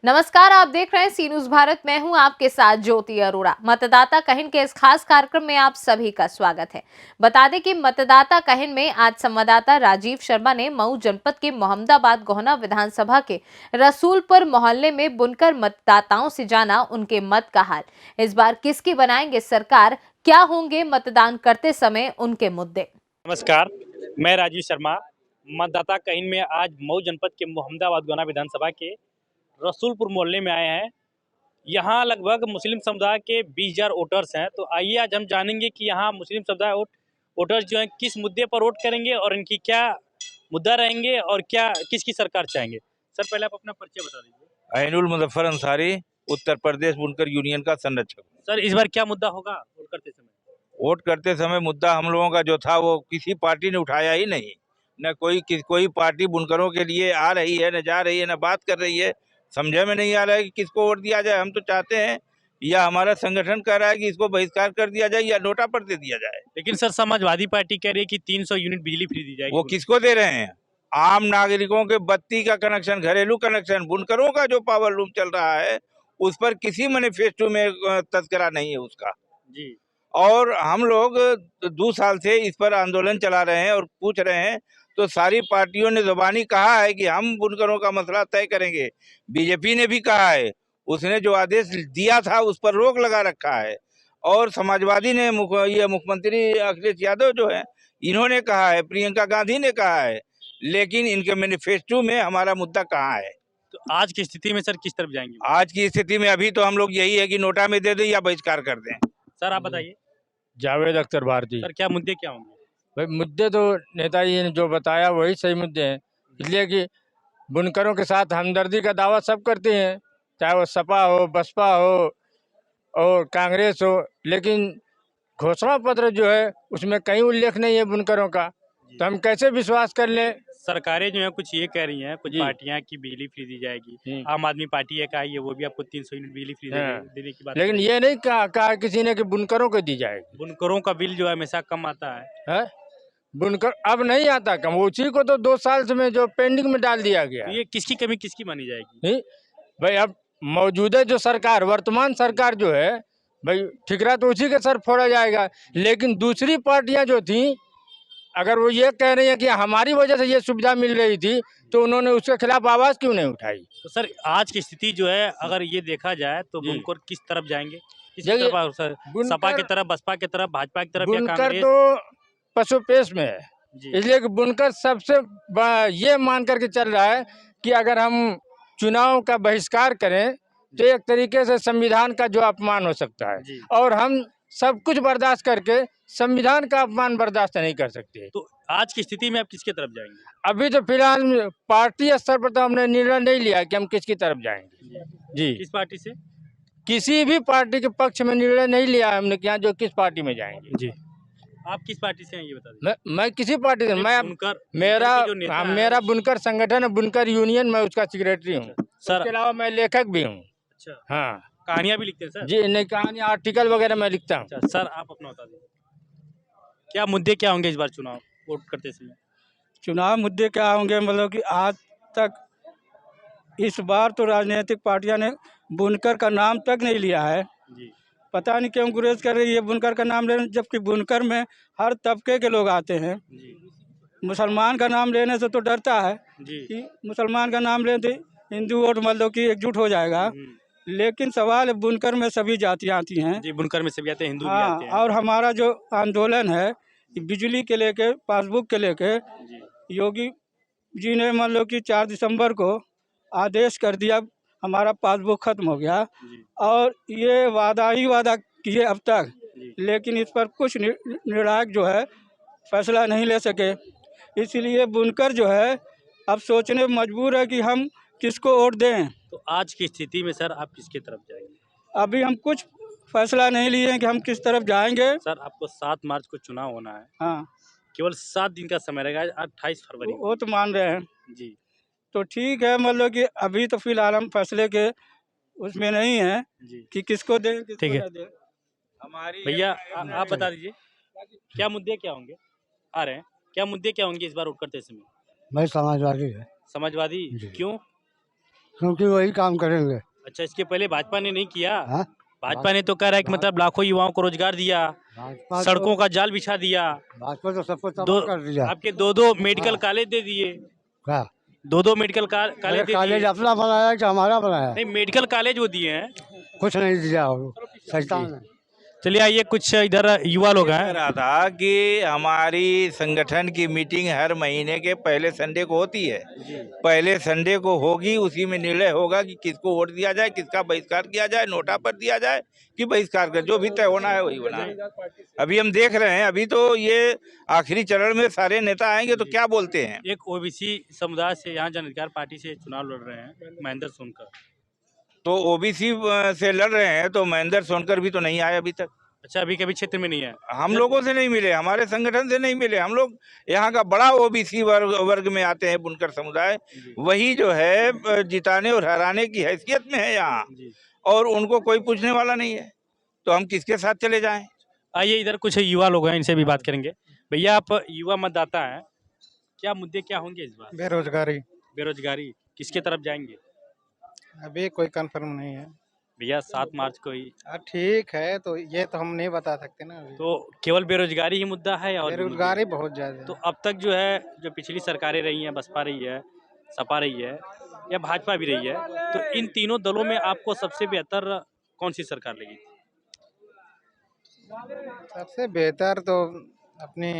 नमस्कार, आप देख रहे हैं सी न्यूज भारत। मैं हूं आपके साथ ज्योति अरोड़ा। मतदाता कहन के इस खास कार्यक्रम में आप सभी का स्वागत है। बता दें कि मतदाता कहन में आज संवाददाता राजीव शर्मा ने मऊ जनपद के मोहम्मदाबाद गोहना विधानसभा के रसूलपुर मोहल्ले में बुनकर मतदाताओं से जाना उनके मत का हाल। इस बार किसकी बनाएंगे सरकार, क्या होंगे मतदान करते समय उनके मुद्दे। नमस्कार, मैं राजीव शर्मा मतदाता कहन में आज मऊ जनपद के मोहम्मदाबाद गोहना विधानसभा के रसूलपुर मोहल्ले में आए हैं। यहाँ लगभग मुस्लिम समुदाय के 20,000 वोटर्स हैं। तो आइए आज हम जानेंगे कि यहाँ मुस्लिम समुदाय वोटर्स जो हैं किस मुद्दे पर वोट करेंगे और इनकी क्या मुद्दा रहेंगे और क्या किसकी सरकार चाहेंगे। सर, पहले आप अपना परिचय बता दीजिए। ऐनुल मुजफ्फर अंसारी, उत्तर प्रदेश बुनकर यूनियन का संरक्षक। सर, इस बार क्या मुद्दा होगा वोट करते समय? वोट करते समय मुद्दा हम लोगों का जो था वो किसी पार्टी ने उठाया ही नहीं। न कोई पार्टी बुनकरों के लिए आ रही है, न जा रही है, न बात कर रही है। समझे में नहीं आ रहा है कि किसको वोट दिया जाए। हम तो चाहते हैं, या हमारा संगठन कह रहा है कि इसको बहिष्कार कर दिया जाए या नोटा पर दे दिया जाए। लेकिन सर, समाजवादी पार्टी कह रही है कि 300 यूनिट बिजली फ्री दी जाएगी। वो किसको दे रहे हैं? आम नागरिकों के बत्ती का कनेक्शन, घरेलू कनेक्शन। बुनकरों का जो पावर लूम चल रहा है उस पर किसी मैनिफेस्टो में तस्करा नहीं है उसका। जी। और हम लोग 2 साल से इस पर आंदोलन चला रहे हैं और पूछ रहे हैं, तो सारी पार्टियों ने जुबानी कहा है कि हम बुनकरों का मसला तय करेंगे। बीजेपी ने भी कहा है, उसने जो आदेश दिया था उस पर रोक लगा रखा है। और समाजवादी ने ये मुख्यमंत्री अखिलेश यादव जो है, इन्होंने कहा है, प्रियंका गांधी ने कहा है, लेकिन इनके मैनिफेस्टो में हमारा मुद्दा कहाँ है? तो आज की स्थिति में सर किस तरफ जाएंगे? आज की स्थिति में अभी तो हम लोग यही है कि नोटा में दे दें या बहिष्कार कर दें। सर, आप बताइए। जावेद अख्तर भारती। सर, क्या मुद्दे क्या होंगे? भाई, मुद्दे तो नेताजी ने जो बताया वही सही मुद्दे हैं। इसलिए कि बुनकरों के साथ हमदर्दी का दावा सब करते हैं, चाहे वो सपा हो, बसपा हो और कांग्रेस हो। लेकिन घोषणा पत्र जो है उसमें कहीं उल्लेख नहीं है बुनकरों का, तो हम कैसे विश्वास कर लें? सरकारें जो है कुछ ये कह रही हैं, कुछ जी। पार्टियां की बिजली फ्री दी जाएगी। आम आदमी पार्टी है कहा, वो भी आपको 300 यूनिट बिजली फ्री देने की बात। लेकिन ये नहीं कहा किसी ने कि बुनकरों को दी जाएगी। बुनकरों का बिल जो है हमेशा कम आता है। बुनकर अब नहीं आता कम, उसी को तो 2 साल से में जो पेंडिंग में डाल दिया गया। तो ये किसकी कमी किसकी मानी जाएगी? नहीं भाई, अब मौजूदा जो सरकार, वर्तमान सरकार जो है भाई, ठिकरा तो उसी के सर फोड़ा जाएगा। लेकिन दूसरी पार्टियां जो थी, अगर वो ये कह रही है कि हमारी वजह से ये सुविधा मिल रही थी, तो उन्होंने उसके खिलाफ आवाज क्यों नहीं उठाई? तो सर, आज की स्थिति जो है अगर ये देखा जाए तो बुनकर किस तरफ जाएंगे? किसकी देखिए, तरफ सर? सपा की तरफ, बसपा की तरफ, भाजपा की तरफ या बुनकर कांग्रेस? तो पशुपेश में है। जी। इसलिए कि बुनकर सबसे ये मान करके चल रहा है कि अगर हम चुनाव का बहिष्कार करें तो एक तरीके से संविधान का जो अपमान हो सकता है, और हम सब कुछ बर्दाश्त करके संविधान का अपमान बर्दाश्त नहीं कर सकते। तो आज की स्थिति में आप किसके तरफ जाएंगे? अभी तो फिलहाल पार्टी स्तर पर तो हमने निर्णय नहीं लिया कि हम किसकी तरफ जाएंगे। जी, किस पार्टी से? किसी भी पार्टी के पक्ष में निर्णय नहीं लिया हमने कि यहाँ जो किस पार्टी में जाएंगे। जी, आप किस पार्टी से हैं ये बता दीजिए। मैं किसी पार्टी से, मैं बुनकर, मेरा बुनकर संगठन है, बुनकर यूनियन, मैं उसका सेक्रेटरी हूँ। सर, इसके अलावा मैं लेखक भी हूँ। अच्छा, हाँ, कहानियां भी लिखते हैं सर? जी, नहीं, कहानी आर्टिकल वगैरह मैं लिखता हूँ। अच्छा, सर आप अपना बता दीजिए, क्या मुद्दे क्या होंगे इस बार चुनाव वोट करते समय? चुनाव मुद्दे क्या होंगे, मतलब कि आज तक इस बार तो राजनीतिक पार्टियां ने बुनकर का नाम तक नहीं लिया है। जी। पता नहीं क्यों गुरेज कर रही है बुनकर का नाम लेने, जबकि बुनकर में हर तबके के लोग आते हैं। जी। मुसलमान का नाम लेने से तो डरता है जी। कि मुसलमान का नाम लेते हिंदू वोट मतलब कि एकजुट हो जाएगा। लेकिन सवाल है, बुनकर में सभी जातियाँ आती हैं। जी, बुनकर में सभी आते हैं, हिंदू भी हाँ, आते हैं। और हमारा जो आंदोलन है बिजली के लेके, पासबुक के लेके, योगी जी ने मतलब कि 4 दिसंबर को आदेश कर दिया, हमारा पासबुक खत्म हो गया। और ये वादा ही वादा किए अब तक, लेकिन इस पर कुछ निर्णायक जो है फैसला नहीं ले सके। इसलिए बुनकर जो है अब सोचने में मजबूर है कि हम किसको वोट दें। तो आज की स्थिति में सर आप किसकी तरफ जाएंगे? अभी हम कुछ फैसला नहीं लिए हैं कि हम किस तरफ जाएंगे। सर, आपको 7 मार्च को चुनाव होना है। हाँ, केवल 7 दिन का समय रहेगा, 28 फरवरी वो तो मान रहे हैं। जी। तो ठीक है, मतलब कि अभी तो फिलहाल हम फैसले के उसमें नहीं है कि किसको दें किसको ठीक है। ना दें। हमारी भैया आप बता दीजिए, क्या मुद्दे क्या होंगे आ रहे हैं, क्या मुद्दे क्या होंगे इस बार वोट करते समय? भाई समाजवादी है। समाजवादी? क्यों? क्योंकि वही काम करेंगे। अच्छा, इसके पहले भाजपा ने नहीं किया? हाँ? भाजपा ने तो कह रहा है कि मतलब लाखों युवाओं को रोजगार दिया, भाजपा सड़कों का जाल बिछा दिया, भाजपा तो सबको दो तबाह कर दिया। आपके दो मेडिकल कॉलेज दे दिए, क्या? दो मेडिकल कॉलेज अरे दे कॉलेज दिए। अपना बनाया कि हमारा बनाया? नहीं, मेडिकल कॉलेज वो दिए हैं। कुछ नहीं दिया वो, शैतान है। चलिए आइए, कुछ इधर युवा लोग कह हैं। रहा था कि हमारी संगठन की मीटिंग हर महीने के पहले संडे को होती है। पहले संडे को होगी, उसी में निर्णय होगा कि किसको वोट दिया जाए, किसका बहिष्कार किया जाए, नोटा पर दिया जाए कि बहिष्कार कर, जो भी तय होना है वही होना है। अभी हम देख रहे हैं, अभी तो ये आखिरी चरण में सारे नेता आएंगे तो क्या बोलते हैं। एक ओबीसी समुदाय से यहाँ जन अधिकार पार्टी से चुनाव लड़ रहे हैं, महेंद्र सोनकर। तो ओबीसी से लड़ रहे हैं, तो महेंद्र सोनकर भी तो नहीं आए अभी तक। अच्छा, अभी कभी क्षेत्र में नहीं है? हम लोगों से नहीं मिले, हमारे संगठन से नहीं मिले। हम लोग यहाँ का बड़ा ओबीसी वर्ग में आते हैं, बुनकर समुदाय, वही जो है जिताने और हराने की हैसियत में है यहाँ, और उनको कोई पूछने वाला नहीं है, तो हम किसके साथ चले जाएं। आइए, इधर कुछ युवा लोग हैं, इनसे भी बात करेंगे। भैया, आप युवा मतदाता हैं, क्या मुद्दे क्या होंगे इस बार? बेरोजगारी बेरोजगारी, किसके तरफ जाएंगे? अभी कोई कंफर्म नहीं है। भैया 7 मार्च को ही ठीक है, तो ये तो हम नहीं बता सकते ना अभी। तो केवल बेरोजगारी ही मुद्दा है और भी मुद्दे बेरोजगारी हैं? बहुत ज्यादा तो अब तक जो है, जो पिछली सरकारें रही हैं, बसपा रही है, सपा रही है या भाजपा भी रही है, तो इन तीनों दलों में आपको सबसे बेहतर कौन सी सरकार लगी? सबसे बेहतर तो अपनी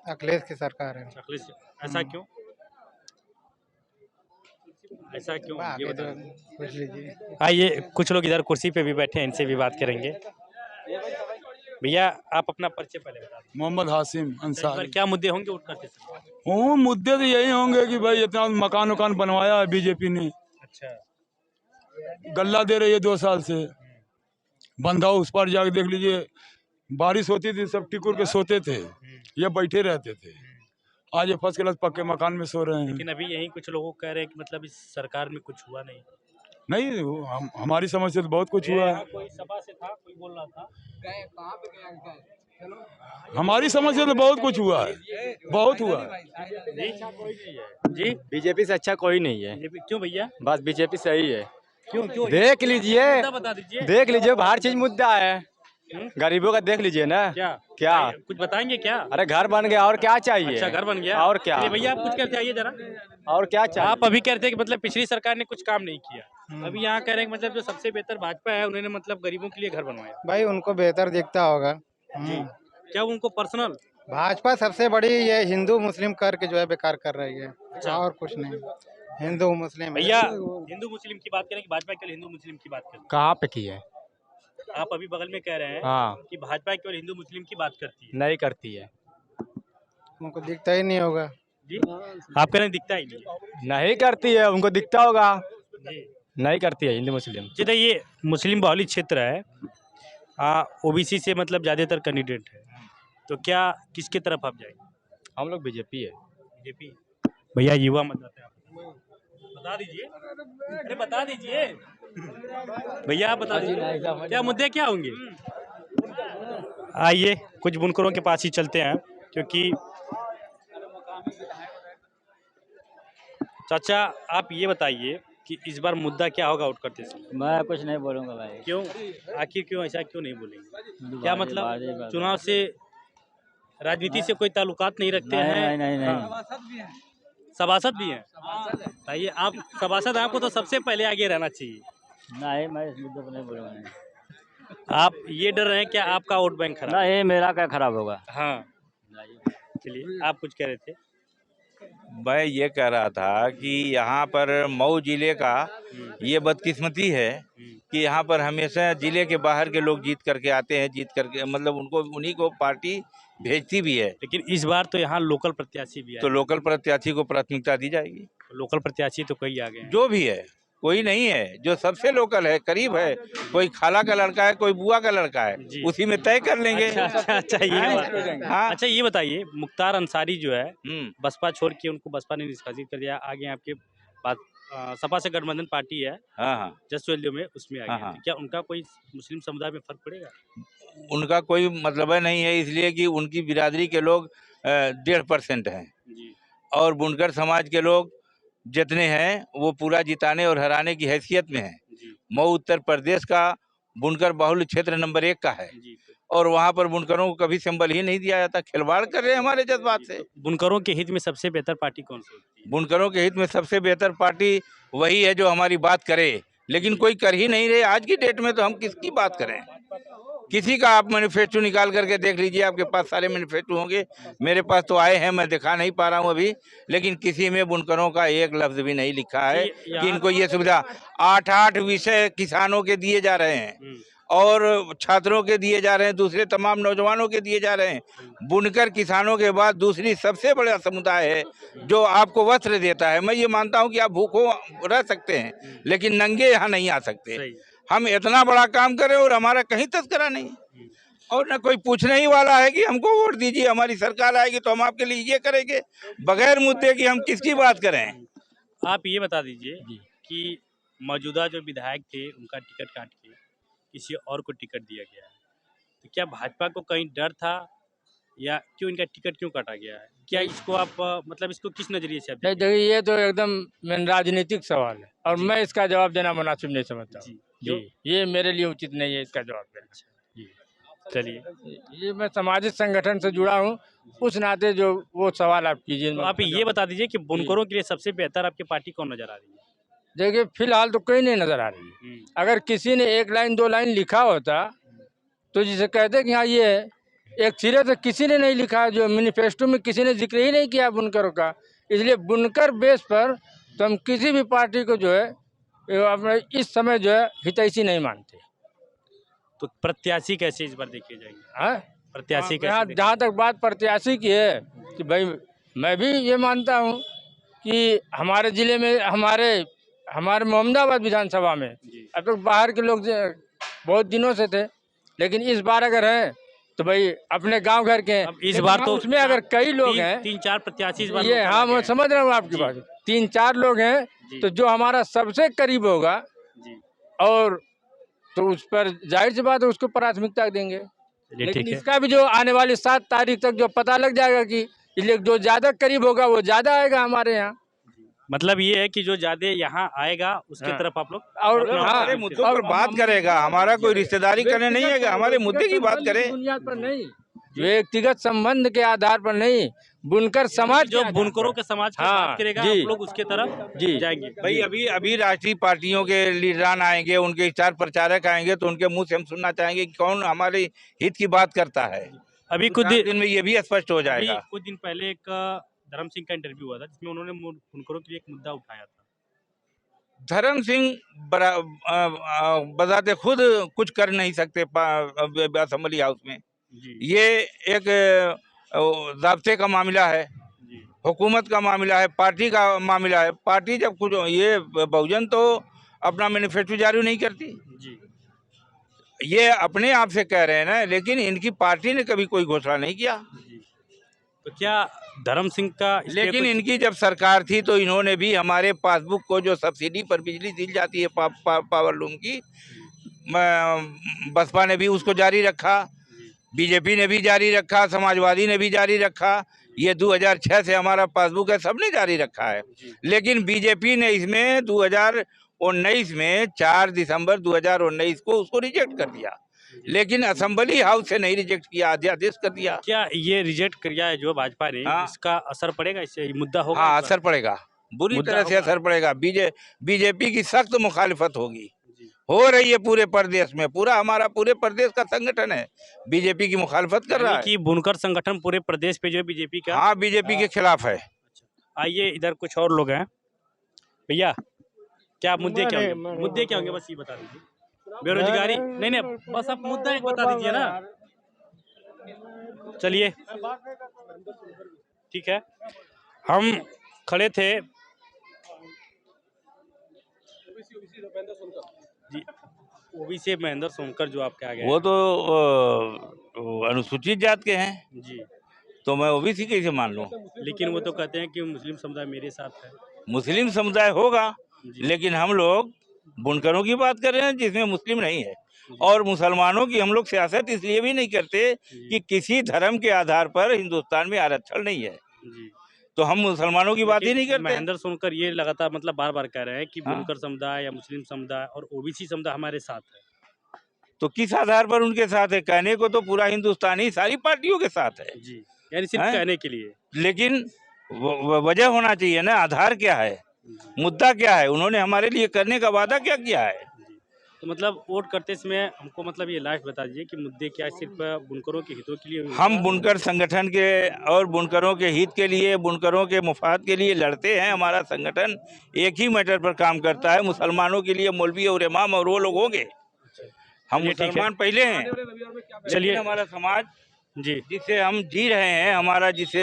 अखिलेश की सरकार है। अखिलेश, ऐसा क्यों? ऐसा क्यों, ये बाकी तो बताइए। पूछ लीजिए। आइए, कुछ लोग इधर कुर्सी पे भी बैठे हैं, इनसे भी बात करेंगे। भैया, आप अपना परिचय पहले बता दें। मोहम्मद हासिम इस बार अंसारी। क्या मुद्दे होंगे वोट करते समय? वो मुद्दे तो यही होंगे कि भाई इतना मकान उकान बनवाया है बीजेपी ने, अच्छा, गल्ला दे रही है 2 साल से। बंधा उस पर जाके देख लीजिए, बारिश होती थी सब टिकुर के सोते थे, ये बैठे रहते थे। आज ये फर्स्ट क्लास पक्के मकान में सो रहे हैं। लेकिन अभी यही कुछ लोगों कह रहे हैं कि मतलब इस सरकार में कुछ हुआ नहीं। नहीं, हमारी समझ से तो बहुत कुछ हुआ है। कोई सभा से था, कोई बोल रहा था। हमारी समझ से तो बहुत कुछ हुआ है, बहुत हुआ है। जी, बीजेपी से अच्छा कोई नहीं है, बीजेपी क्यों भैया? बस बीजेपी सही है। क्यों क्यों? देख लीजिए, मुद्दा बता दीजिए। देख लीजिए, हर चीज मुद्दा है। गरीबों का देख लीजिए ना। क्या क्या? कुछ बताएंगे क्या? अरे घर बन गया, और क्या चाहिए? अच्छा, घर बन गया, और क्या? चलिए भैया, आप कुछ कहते आइए जरा। और क्या चाहिए? आप अभी कहते हैं कि मतलब पिछली सरकार ने कुछ काम नहीं किया, अभी यहाँ कह रहे हैं कि मतलब जो सबसे बेहतर भाजपा है, उन्होंने मतलब गरीबों के लिए घर बनवाया। भाई उनको बेहतर दिखता होगा। जी, क्या वो उनको पर्सनल? भाजपा सबसे बड़ी ये हिंदू मुस्लिम करके जो है बेकार कर रही है, और कुछ नहीं। हिंदू मुस्लिम भैया, हिंदू मुस्लिम की बात करें कि भाजपा केवल हिंदू मुस्लिम की बात करें? कहाँ पे की है? आप अभी बगल में कह रहे हैं हाँ, कि भाजपा केवल हिंदू मुस्लिम की बात करती है। नहीं करती है। उनको दिखता ही नहीं होगा। जी, आप कह रहे हैं दिखता ही नहीं है। नहीं करती है, उनको दिखता होगा। जी नहीं करती है हिंदू मुस्लिम। जी, तो ये मुस्लिम बहुल क्षेत्र है, ओबीसी से मतलब ज़्यादातर कैंडिडेट है, तो क्या किसके तरफ आप जाएंगे? हम लोग बीजेपी है। बीजेपी। भैया, युवा मतदाता है आप, बता दीजिए। अरे बता दीजिए भैया, आप बता दीजिए क्या मुद्दे क्या होंगे। आइए, कुछ बुनकरों के पास ही चलते हैं, क्योंकि चाचा, आप ये बताइए कि इस बार मुद्दा क्या होगा वोट करते समय? मैं कुछ नहीं बोलूँगा भाई। क्यों, आखिर क्यों, ऐसा क्यों नहीं बोलेंगे? क्या मतलब चुनाव से, राजनीति से कोई ताल्लुकात नहीं रखते हैं? नहीं नहीं हाँ। सभासद भी हैं? भाई, आप सभासद, आपको तो सबसे पहले आगे रहना चाहिए। नहीं, मैं इस मुद्दे पर नहीं बोलूँगा। आप ये डर रहे हैं क्या आपका वोट बैंक खराब? नहीं, मेरा क्या खराब होगा। हाँ, चलिए, आप कुछ कह रहे थे। मैं ये कह रहा था कि यहाँ पर मऊ जिले का ये बदकिस्मती है कि यहाँ पर हमेशा जिले के बाहर के लोग जीत करके आते हैं, जीत करके मतलब उनको, उन्हीं को पार्टी भेजती भी है। लेकिन इस बार तो यहाँ लोकल प्रत्याशी भी है, तो लोकल प्रत्याशी को प्राथमिकता दी जाएगी। लोकल प्रत्याशी तो कई आ गए हैं। जो भी है, कोई नहीं है जो सबसे लोकल है, करीब है, कोई खाला का लड़का है, कोई बुआ का लड़का है, जी। उसी में तय कर लेंगे। अच्छा, ये बात। हाँ। अच्छा, ये बताइए, मुख्तार अंसारी जो है, बसपा छोड़ के उनको बसपा ने निष्कासित कर दिया, आगे आपके बात सपा से गठबंधन पार्टी है, हाँ, जसवंत में, उसमें आ गए। हाँ। तो क्या उनका कोई मुस्लिम समुदाय में फर्क पड़ेगा? उनका कोई मतलब नहीं है, इसलिए कि उनकी बिरादरी के लोग 1.5% हैं जी, और बुनकर समाज के लोग जितने हैं वो पूरा जिताने और हराने की हैसियत में है। जी मऊ उत्तर प्रदेश का बुनकर बाहुल्य क्षेत्र नंबर 1 का है जी। और वहाँ पर बुनकरों को कभी संबल ही नहीं दिया जाता। खिलवाड़ कर रहे हैं हमारे जज्बात से। तो बुनकरों के हित में सबसे बेहतर पार्टी कौन सी होती है? बुनकरों के हित में सबसे बेहतर पार्टी वही है जो हमारी बात करे, लेकिन कोई कर ही नहीं रहे। आज की डेट में तो हम किसकी बात करें? किसी का आप मैनिफेस्टो निकाल करके देख लीजिए, आपके पास सारे मैनिफेस्टो होंगे। मेरे पास तो आए हैं, मैं दिखा नहीं पा रहा हूँ अभी, लेकिन किसी में बुनकरों का एक लफ्ज भी नहीं लिखा है कि इनको ये सुविधा। 8-8 विषय किसानों के दिए जा रहे हैं और छात्रों के दिए जा रहे हैं, दूसरे तमाम नौजवानों के दिए जा रहे हैं। बुनकर किसानों के बाद दूसरी सबसे बड़ा समुदाय है जो आपको वस्त्र देता है। मैं ये मानता हूँ कि आप भूखों रह सकते हैं, लेकिन नंगे यहाँ नहीं आ सकते। हम इतना बड़ा काम करें और हमारा कहीं तस्करा नहीं, और न कोई पूछने ही वाला है कि हमको वोट दीजिए, हमारी सरकार आएगी तो हम आपके लिए ये करेंगे। बगैर मुद्दे की हम किसकी बात करें? आप ये बता दीजिए कि मौजूदा जो विधायक थे उनका टिकट काट के किसी और को टिकट दिया गया है, तो क्या भाजपा को कहीं डर था या क्यों इनका टिकट क्यों काटा गया है? क्या इसको आप मतलब इसको किस नजरिए से आप नहीं, देखते हैं? देखिए ये तो एकदम मेन राजनीतिक सवाल है और मैं इसका जवाब देना मुनासिब नहीं समझता हूँ। जी ये मेरे लिए उचित नहीं है इसका जवाब देना। जी चलिए, ये मैं सामाजिक संगठन से जुड़ा हूँ, उस नाते जो वो सवाल आप कीजिए। तो आप ये बता दीजिए कि बुनकरों के लिए सबसे बेहतर आपकी पार्टी कौन नजर आ रही है? देखिए फिलहाल तो कोई नहीं नजर आ रही है। अगर किसी ने 1 लाइन 2 लाइन लिखा होता तो जिसे कहते कि हाँ ये है, एक सिरे से किसी ने नहीं लिखा, जो मैनिफेस्टो में किसी ने जिक्र ही नहीं किया बुनकरों का। इसलिए बुनकर बेस पर तो हम किसी भी पार्टी को जो है अपने इस समय जो है हितैषी नहीं मानते। तो प्रत्याशी कैसे इस बार देखे जाएंगे? हाँ, प्रत्याशी यहाँ कैसे जहाँ तक बात प्रत्याशी की है कि भाई मैं भी ये मानता हूँ कि हमारे जिले में हमारे मोहम्मदाबाद विधानसभा में अब तक बाहर के लोग बहुत दिनों से थे, लेकिन इस बार अगर हैं तो भाई अपने गांव घर के हैं। अब इस बार तो उसमें अगर कई लोग हैं, 3-4 प्रत्याशी इस बार ये लोकसभा हाँ के मैं हैं। समझ रहा हूँ आपकी बात। 3-4 लोग हैं जी। तो जो हमारा सबसे करीब होगा जी और तो उस पर जाहिर सी बात है उसको प्राथमिकता देंगे। चलिए, लेकिन ठीक है। इसका भी जो आने वाली 7 तारीख तक जो पता लग जाएगा कि इसलिए जो ज्यादा करीब होगा वो ज्यादा आएगा हमारे यहाँ। मतलब ये है कि जो ज्यादा यहाँ आएगा उसके हाँ। तरफ आप लोग और मतलब हाँ, हमारे मुद्दों और पर बात करेगा, हमारा कोई रिश्तेदारी करने नहीं है, हमारे मुद्दे की बात करे। बुनियाद पर नहीं, व्यक्तिगत संबंध के आधार पर नहीं, बुनकर समाज जो के आधार बुनकरों पर। के समाज की हाँ, बात करेगा जी। आप लोग उसके तरफ जी। जाएंगे। भाई अभी राष्ट्रीय पार्टियों के लीडरान आएंगे, उनके स्टार प्रचारक आएंगे तो उनके मुंह से हम सुनना चाहेंगे कि कौन हमारे हित की बात करता है। अभी कुछ दिन में ये भी स्पष्ट हो जाएगा। कुछ दिन पहले एक धर्म सिंह का इंटरव्यू हुआ था जिसमें उन्होंने बुनकरों के लिए एक मुद्दा उठाया था। धर्म सिंह बजाते खुद कुछ कर नहीं सकते असेंबली हाउस में। ये एक ज़ाब्ते का मामला है, हुकूमत का मामला है, पार्टी का मामला है। पार्टी जब कुछ ये बहुजन तो अपना मैनिफेस्टो जारी नहीं करती, ये अपने आप से कह रहे हैं ना, लेकिन इनकी पार्टी ने कभी कोई घोषणा नहीं किया। तो क्या धर्म सिंह का लेकिन इनकी जब सरकार थी तो इन्होंने भी हमारे पासबुक को जो सब्सिडी पर बिजली दी जाती है पावर लूम की, बसपा ने भी उसको जारी रखा, बीजेपी ने भी जारी रखा, समाजवादी ने भी जारी रखा। ये 2006 से हमारा पासबुक है, सबने जारी रखा है। लेकिन बीजेपी ने इसमें 2019 में 4 दिसंबर 2019 को उसको रिजेक्ट कर दिया, लेकिन असेंबली हाउस से नहीं रिजेक्ट किया, अध्यादेश कर दिया। क्या ये रिजेक्ट किया है जो भाजपा ने, हाँ। इसका असर पड़ेगा, इससे मुद्दा होगा? हाँ, असर पड़ेगा, बुरी तरह से असर पड़ेगा। बीजेपी की सख्त मुखालिफत होगी, हो रही है पूरे प्रदेश में। पूरा हमारा पूरे प्रदेश का संगठन है बीजेपी की मुखालिफत कर रहा है। कि बुनकर संगठन पूरे प्रदेश पे जो है बीजेपी का, हाँ, बीजेपी के खिलाफ है। आइए इधर कुछ और लोग हैं। भैया क्या मुद्दे क्या होंगे? मुद्दे क्या होंगे बस ये बता दीजिए। बेरोजगारी नहीं, बस आप मुद्दा एक बता दीजिए ना। चलिए ठीक है, हम खड़े थे जी, ओबीसी महेंद्र सोनकर जो आपके आगे वो तो अनुसूचित जात के हैं जी, तो मैं ओबीसी कैसे मान लूं? लेकिन वो तो कहते हैं कि मुस्लिम समुदाय मेरे साथ है। मुस्लिम समुदाय होगा, लेकिन हम लोग बुनकरों की बात कर रहे हैं जिसमें मुस्लिम नहीं है। और मुसलमानों की हम लोग सियासत इसलिए भी नहीं करते कि किसी धर्म के आधार पर हिंदुस्तान में आरक्षण नहीं है। तो हम मुसलमानों की बात ही नहीं लेकिन करते। महेंद्र सोनकर ये लगातार मतलब बार बार कह रहे हैं कि हाँ। बुनकर समुदाय या मुस्लिम समुदाय और ओबीसी समुदाय हमारे साथ है। तो किस आधार पर उनके साथ है? कहने को तो पूरा हिंदुस्तान ही सारी पार्टियों के साथ है, जी, यानी सिर्फ हैं? कहने के लिए। लेकिन वजह होना चाहिए ना, आधार क्या है, मुद्दा क्या है, उन्होंने हमारे लिए करने का वादा क्या किया है। तो मतलब वोट करते समय हमको मतलब ये लास्ट बता दीजिए कि मुद्दे क्या सिर्फ बुनकरों के हितों के लिए होगा? हम बुनकर संगठन के और बुनकरों के हित के लिए, बुनकरों के मुफाद के लिए लड़ते हैं। हमारा संगठन एक ही मैटर पर काम करता है, मुसलमानों के लिए मौलवी और इमाम और वो लोग होंगे। हम चलिए, ठीक है। मुसलमान पहले हैं, चलिए। लेकिन हमारा समाज जी, जिसे हम जी रहे हैं, हमारा जिसे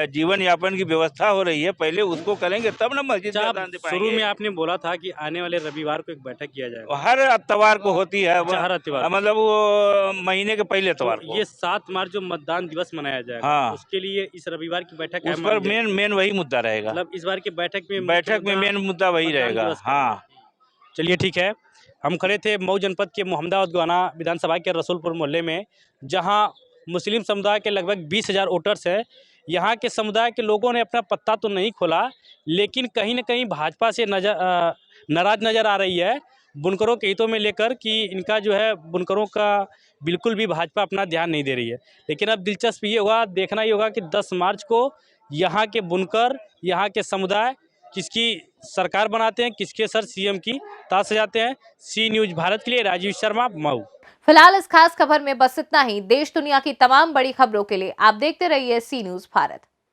जीवन यापन की व्यवस्था हो रही है, पहले उसको करेंगे तब ना मस्जिद में अच्छा, अजान दे शुरू पाएंगे। में आपने बोला था कि आने वाले रविवार को एक बैठक किया जाएगा। हर इतवार को होती है, अच्छा, हर इतवार। मतलब वो महीने के पहले इतवार तो को। ये 7 मार्च जो मतदान दिवस मनाया जाएगा, हाँ। उसके लिए इस रविवार की बैठक उस पर मेन वही मुद्दा रहेगा। मतलब इस बार की बैठक में मेन मुद्दा वही मतदान रहेगा। दिवस का। हाँ, चलिए, ठीक है। हम खड़े थे मऊ जनपद के मोहम्मदाबाद गोहाना विधानसभा के रसूलपुर मोहल्ले में, जहां मुस्लिम समुदाय के लगभग 20,000 वोटर्स हैं। यहाँ के समुदाय के लोगों ने अपना पत्ता तो नहीं खोला, लेकिन कहीं न कहीं भाजपा से नाराज नज़र आ रही है बुनकरों के हितों में लेकर कि इनका जो है बुनकरों का बिल्कुल भी भाजपा अपना ध्यान नहीं दे रही है। लेकिन अब दिलचस्प ये होगा, देखना ये होगा कि 10 मार्च को यहाँ के बुनकर, यहाँ के समुदाय किसकी सरकार बनाते हैं, किसके सर सीएम की ताज सजाते हैं। सी न्यूज़ भारत के लिए राजीव शर्मा, मऊ। फिलहाल इस खास खबर में बस इतना ही। देश दुनिया की तमाम बड़ी खबरों के लिए आप देखते रहिए सी न्यूज़ भारत।